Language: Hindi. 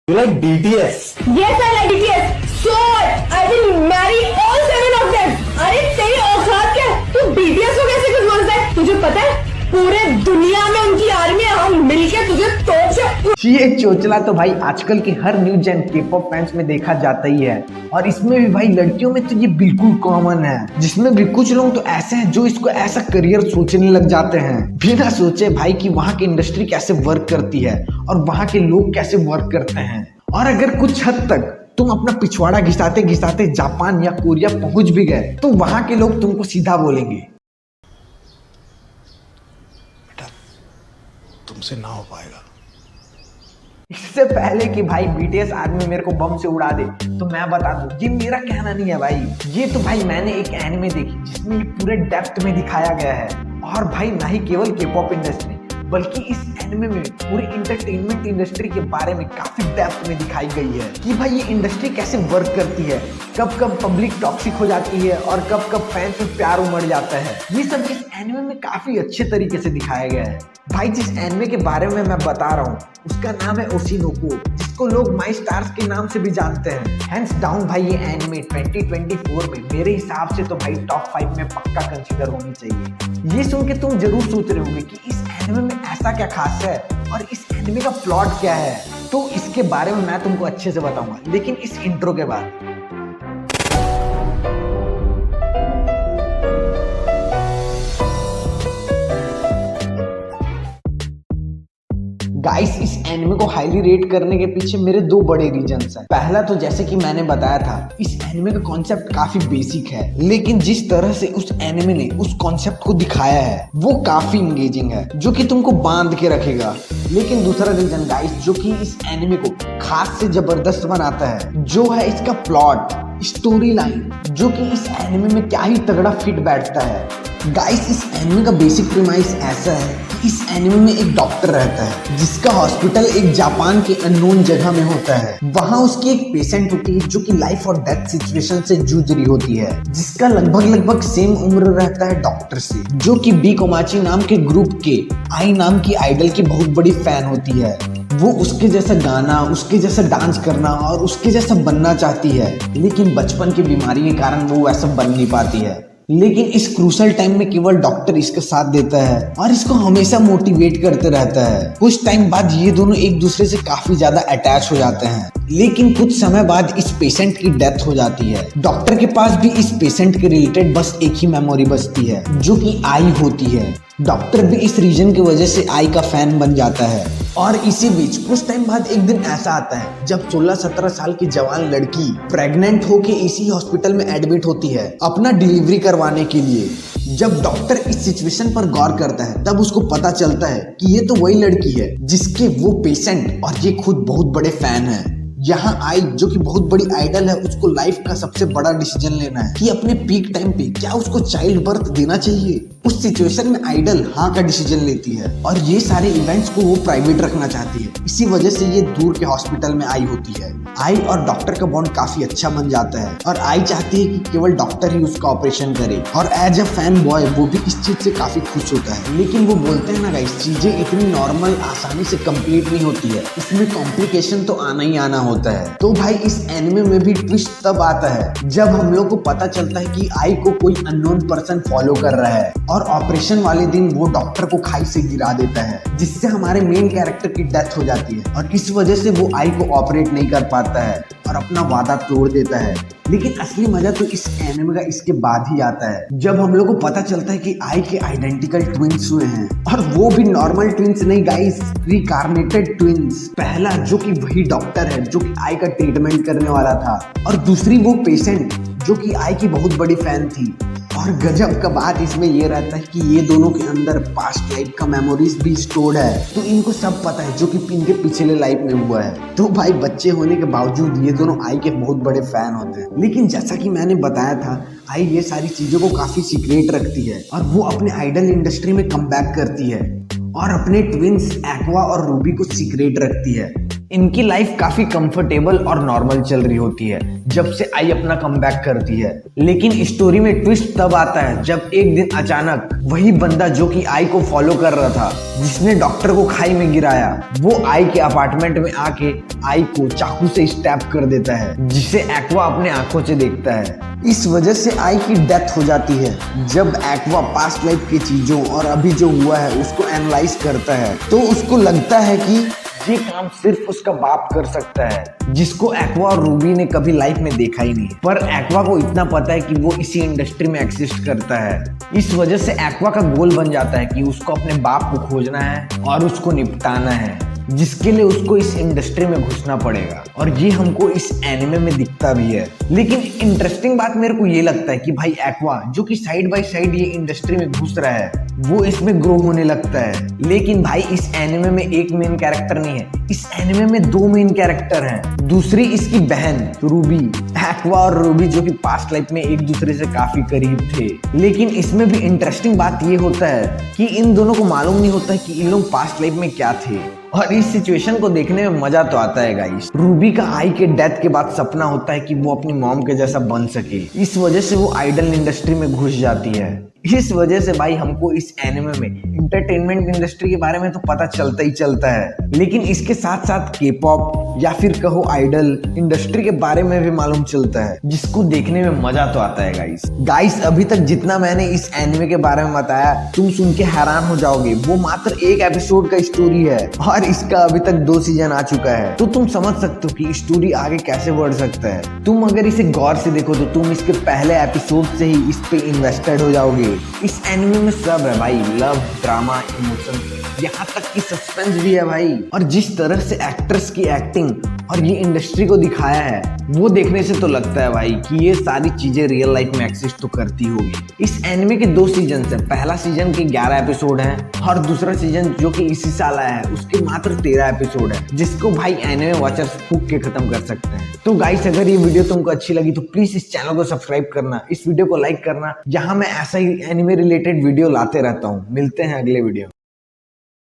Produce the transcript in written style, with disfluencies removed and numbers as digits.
You like BTS? Yes, I like BTS. So what? I will marry all 7 of them. अरे तेरी औकात क्या है? तू BTS को कैसे कुछ बोलता है? तुझे पता है पूरे दुनिया में उनकी आर्मी है, हम मिलके तुझे तोड़ से। ये चोचला तो भाई आजकल के हर न्यू जेन के-पॉप फैंस में देखा जाता ही है, और इसमें भी भाई लड़कियों में तो ये बिल्कुल कॉमन है, जिसमें भी कुछ लोग तो ऐसे हैं जो इसको ऐसा करियर सोचने लग जाते हैं बिना सोचे भाई कि वहाँ की इंडस्ट्री कैसे वर्क करती है और वहाँ के लोग कैसे वर्क करते हैं। और अगर कुछ हद तक तुम अपना पिछवाड़ा घिसाते घिसाते जापान या कोरिया पहुंच भी गए तो वहाँ के लोग तुमको सीधा बोलेंगे तुमसे ना हो पाएगा। इससे पहले कि भाई बीटीएस आर्मी मेरे को बम से उड़ा दे तो मैं बता दूं ये मेरा कहना नहीं है भाई, ये तो भाई मैंने एक एनिमे देखी जिसमें ये पूरे डेप्थ में दिखाया गया है। और भाई ना ही केवल के-पॉप इंडस्ट्री बल्कि इस एनिमे में पूरी इंटरटेनमेंट इंडस्ट्री के बारे में काफी डेप्थ में दिखाई गई है कि भाई ये इंडस्ट्री कैसे वर्क करती है, कब कब पब्लिक टॉक्सिक हो जाती है और कब कब फैंस में प्यार उमड़ जाता है। ये सब इस एनिमे में काफी अच्छे तरीके से दिखाया गया है। भाई जिस एनिमे के बारे में मैं बता रहा हूँ उसका नाम है ओशिनोको, जिसको लोग माई स्टार्स के नाम से भी जानते हैं। हैंड्स डाउन भाई ये एनिमे 2024 में मेरे हिसाब से तो भाई टॉप 5 में पक्का कंसीडर होनी चाहिए। ये सुन के तुम जरूर सोच रहे होंगे कि इस एनिमे में ऐसा क्या खास है और इस एनिमे का प्लॉट क्या है, तो इसके बारे में मैं तुमको अच्छे से बताऊंगा, लेकिन इस इंट्रो के बाद। गाइस इस एनिमे को हाईली रेट करने के पीछे मेरे दो बड़े रीजंस हैं। पहला तो जैसे कि मैंने बताया था इस एनिमे का कॉन्सेप्ट काफी बेसिक है, लेकिन जिस तरह से उस एनिमे ने उस कॉन्सेप्ट को दिखाया है वो काफी इंगेजिंग है, जो कि तुमको बांध के रखेगा। लेकिन दूसरा रीजन गाइस जो कि इस एनिमे को खास से जबरदस्त बनाता है जो है इसका प्लॉट, स्टोरी लाइन, जो कि इस एनिमे में क्या ही तगड़ा फिट बैठता है। गाइस इस एनिमे का बेसिक प्रीमाइस ऐसा है कि इस एनिमे में एक डॉक्टर रहता है जिसका हॉस्पिटल एक जापान के अननोन जगह में होता है। वहाँ उसकी एक पेशेंट होती है जो कि लाइफ और डेथ सिचुएशन से जूझ रही होती है, जिसका लगभग सेम उम्र रहता है डॉक्टर से, जो कि बी कोमाची नाम के ग्रुप के आई नाम की आइडल की बहुत बड़ी फैन होती है। वो उसके जैसा गाना, उसके जैसा डांस करना और उसके जैसा बनना चाहती है, लेकिन बचपन की बीमारी के कारण वो वैसा बन नहीं पाती है। लेकिन इस क्रूशल टाइम में केवल डॉक्टर इसका साथ देता है और इसको हमेशा मोटिवेट करते रहता है। कुछ टाइम बाद ये दोनों एक दूसरे से काफी ज्यादा अटैच हो जाते हैं, लेकिन कुछ समय बाद इस पेशेंट की डेथ हो जाती है। डॉक्टर के पास भी इस पेशेंट के रिलेटेड बस एक ही मेमोरी बचती है जो कि आई होती है। डॉक्टर भी इस रीजन की वजह से आई का फैन बन जाता है। और इसी बीच कुछ टाइम बाद एक दिन ऐसा आता है जब 16-17 साल की जवान लड़की प्रेग्नेंट होके इसी हॉस्पिटल में एडमिट होती है अपना डिलीवरी करवाने के लिए। जब डॉक्टर इस सिचुएशन पर गौर करता है तब उसको पता चलता है कि ये तो वही लड़की है जिसके वो पेशेंट और ये खुद बहुत बड़े फैन हैं। यहाँ आई जो कि बहुत बड़ी आइडल है, उसको लाइफ का सबसे बड़ा डिसीजन लेना है कि अपने पीक टाइम पे क्या उसको चाइल्ड बर्थ देना चाहिए। उस सिचुएशन में आइडल हाँ का डिसीजन लेती है और ये सारे इवेंट्स को वो प्राइवेट रखना चाहती है। इसी वजह से ये दूर के हॉस्पिटल में आई होती है। आई और डॉक्टर का बॉन्ड काफी अच्छा बन जाता है और आई चाहती है कि केवल डॉक्टर ही उसका ऑपरेशन करे, और एज अ फैन बॉय वो भी इस चीज से काफी खुश होता है। लेकिन वो बोलते हैं ना गाइस, चीजें इतनी नॉर्मल आसानी से कंप्लीट नहीं होती है, इसमें कॉम्प्लिकेशन तो आना ही आना होता है। तो भाई इस एनिमे में भी ट्विस्ट तब आता है जब हम लोग को पता चलता है कि आई को कोई अननोन पर्सन फॉलो कर रहा है और ऑपरेशन वाले दिन वो डॉक्टर को खाई से गिरा देता है, जिससे हमारे मेन कैरेक्टर की डेथ हो जाती है और इस वजह से वो आई को ऑपरेट नहीं कर पाता है और अपना वादा तोड़ देता है। लेकिन असली मजा तो इस एनिमे का इसके बाद ही आता है जब हम लोग को पता चलता है कि आई के आइडेंटिकल ट्विंस हुए हैं, और वो भी नॉर्मल ट्विंस नहीं गाइस, रिकार्नेटेड ट्विंस। पहला जो कि वही डॉक्टर है जो कि आई का ट्रीटमेंट करने वाला था, और दूसरी वो पेशेंट जो कि आई की बहुत बड़ी फैन थी। और गजब का बात इसमें ये रहता है कि ये दोनों के अंदर पास्ट लाइफ का मेमोरीज भी स्टोर्ड है, तो इनको सब पता है जो कि इनके पिछले लाइफ में हुआ है। तो भाई बच्चे होने के बावजूद ये दोनों आई के बहुत बड़े फैन होते हैं। लेकिन जैसा कि मैंने बताया था आई ये सारी चीजों को काफी सीक्रेट रखती है और वो अपने आइडल इंडस्ट्री में कम बैक करती है और अपने ट्विंस एक्वा और रूबी को सीक्रेट रखती है। इनकी लाइफ काफी कंफर्टेबल और नॉर्मल चल रही होती है जब से आई अपना कमबैक करती है। लेकिन स्टोरी में ट्विस्ट तब आता है जब एक दिन अचानक वही बंदा जो कि आई को फॉलो कर रहा था, जिसने डॉक्टर को खाई में गिराया, वो आई के अपार्टमेंट में आके आई को चाकू से स्टैब कर देता है, जिसे एक्वा अपने आंखों से देखता है। इस वजह से आई की डेथ हो जाती है। जब एक्वा पास्ट लाइफ की चीजों और अभी जो हुआ है उसको एनालाइज करता है तो उसको लगता है कि ये काम सिर्फ उसका बाप कर सकता है, जिसको एक्वा और रूबी ने कभी लाइफ में देखा ही नहीं। पर एक्वा को इतना पता है कि वो इसी इंडस्ट्री में एग्जिस्ट करता है। इस वजह से एक्वा का गोल बन जाता है कि उसको अपने बाप को खोजना है और उसको निपटाना है, जिसके लिए उसको इस इंडस्ट्री में घुसना पड़ेगा। और ये हमको इस एनिमे में दिखता भी है। लेकिन इंटरेस्टिंग बात मेरे को ये लगता है कि भाई एक्वा जो कि साइड बाय साइड ये इंडस्ट्री में घुस रहा है, वो इसमें ग्रो होने लगता है। लेकिन भाई इस एनिमे में एक मेन कैरेक्टर नहीं है, इस एनिमे में दो मेन कैरेक्टर हैं। दूसरी इसकी बहन रूबी। एक्वा और रूबी जो कि पास्ट लाइफ में एक दूसरे से काफी करीब थे। लेकिन इसमें भी इंटरेस्टिंग बात ये होता है कि इन दोनों को मालूम नहीं होता है कि इन लोग पास्ट लाइफ में क्या थे। और इस सिचुएशन को देखने में मजा तो आता है गाइस। रूबी का आई के डेथ के बाद सपना होता है कि वो अपनी मॉम के जैसा बन सके। इस वजह से वो आइडल इंडस्ट्री में घुस जाती है। इस वजह से भाई हमको इस एनिमे में इंटरटेनमेंट इंडस्ट्री के बारे में तो पता चलता ही चलता है, लेकिन इसके साथ साथ के पॉप या फिर कहो आइडल इंडस्ट्री के बारे में भी मालूम चलता है, जिसको देखने में मजा तो आता है गाइस। अभी तक जितना मैंने इस एनिमे के बारे में बताया तुम सुन के हैरान हो जाओगे। वो मात्र एक एपिसोड का स्टोरी है और इसका अभी तक 2 सीजन आ चुका है। तो तुम समझ सकते हो कि स्टोरी आगे कैसे बढ़ सकता है। तुम अगर इसे गौर से देखो तो तुम इसके पहले एपिसोड से ही इस पे इन्वेस्टेड हो जाओगे। इस एनिमे में सब है भाई, लव, ड्रामा, इमोशन, यहाँ तक कि सस्पेंस भी है भाई। और जिस तरह से एक्टर्स की एक्टिंग और ये इंडस्ट्री को दिखाया है, वो देखने से तो लगता है भाई कि ये सारी चीजें रियल लाइफ में एक्सिस्ट तो करती होगी। इस एनिमे के 2 सीजन है। पहला सीजन के 11 एपिसोड हैं और दूसरा सीजन जो कि इसी साल आया है उसके मात्र 13 एपिसोड है, जिसको भाई एनिमे वॉचर्स फूक के खत्म कर सकते हैं। तो गाइस अगर ये वीडियो तुमको अच्छी लगी तो प्लीज इस चैनल को सब्सक्राइब करना, इस वीडियो को लाइक करना, जहां मैं ऐसा ही एनिमे रिलेटेड वीडियो लाते रहता हूँ। मिलते हैं अगले वीडियो।